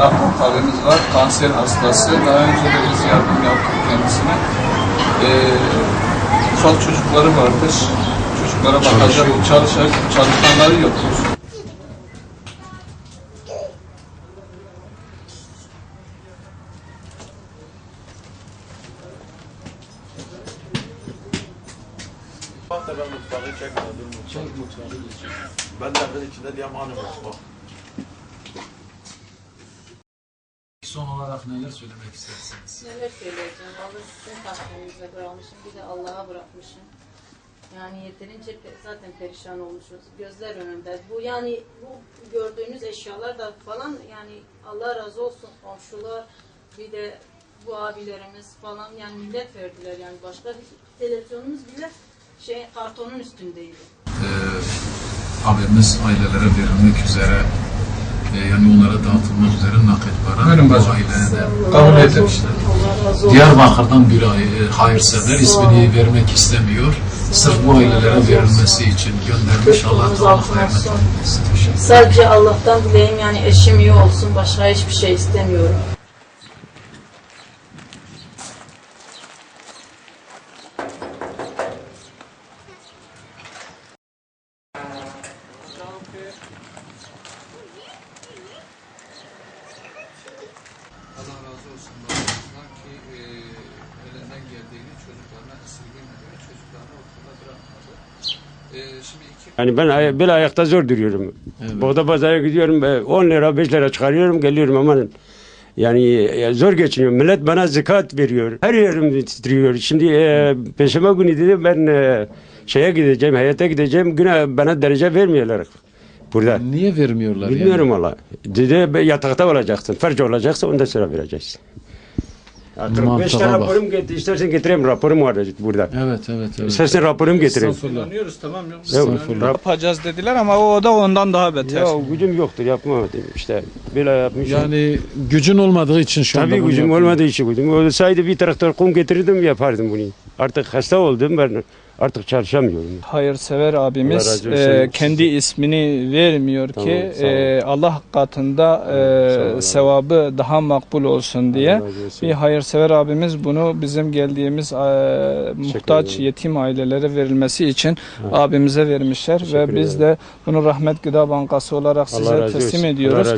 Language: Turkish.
Ahmet abimiz var. Kanser hastası. Daha önce de biz yardım yaptık kendisine. Ufak çocukları vardır. Çocuklara bakacak, çalışanları yoktur. Bak da ben mutfağı çekmedim. Çek mutfağı. Ben de evin içinde diyeyim hanım mutfak. Son olarak neler söylemek istersiniz? Neler söyleyeceğim? Vallahi sizin takdirinize bırakmışım, bir de Allah'a bırakmışım. Yani yeterince zaten perişan olmuşuz. Gözler önünde. Bu yani bu gördüğünüz eşyalar da falan yani Allah razı olsun komşular, bir de bu abilerimiz falan yani millet verdiler yani başka bir televizyonumuz bile kartonun üstündeydi. Abimiz ailelere verilmek üzere yani onlara dağıtılmak üzere nakit para bu aileye de Kabul edin. Diyarbakır'dan bir hayırsever ismini vermek istemiyor. Sırf bu ailelere verilmesi için göndermiş. Allah Teala hayırlı olsun. Sadece Allah'tan dileyim yani eşim iyi olsun, başka hiçbir şey istemiyorum. Allah razı olsun babamızdan ki elinden geldiğini çocuklarına esirgemedi, çocuklarını okulda bırakmadı. Şimdi Yani ben böyle ayakta zor duruyorum. Evet. Boğda pazara gidiyorum 10 lira 5 lira çıkarıyorum geliyorum ama yani zor geçiniyorum. Millet bana zekat veriyor. Her yerim titriyor. Şimdi Perşembe günü dedim ben şeye gideceğim, heyete gideceğim. Güne bana derece vermiyorlar burada. Niye vermiyorlar Bilmiyorum valla. Dedi yatakta olacaksın. Ferç olacaksa ondan sonra vereceksin. 45 Mantığa tane bak. raporum getir. İstersen getireyim raporum var burada. Evet, evet, evet. İstersen raporum getireyim. Kullanıyoruz tamam yok. Estağfurullah. Yapacağız dediler ama o da ondan daha beter. Ya gücüm yoktur yapma dedim işte. Böyle yapmışım. Yani gücün olmadığı için şu anda Tabii bunu gücüm yapıyorsun. olmadığı için gücüm. Olsaydı bir traktör kum getirdim yapardım bunu. Artık hasta oldum ben artık çalışamıyorum. Hayırsever Allah abimiz razı olsun. kendi ismini vermiyor Tamam, ki sağ olun. Allah katında Sağ olun. sevabı daha makbul olsun diye. Allah razı olsun. Bir hayırsever abimiz bunu bizim geldiğimiz muhtaç ederim. yetim ailelere verilmesi için abimize vermişler ve Teşekkür biz ederim. de bunu Rahmet Gıda Bankası olarak Allah size razı teslim olsun. ediyoruz. Allah razı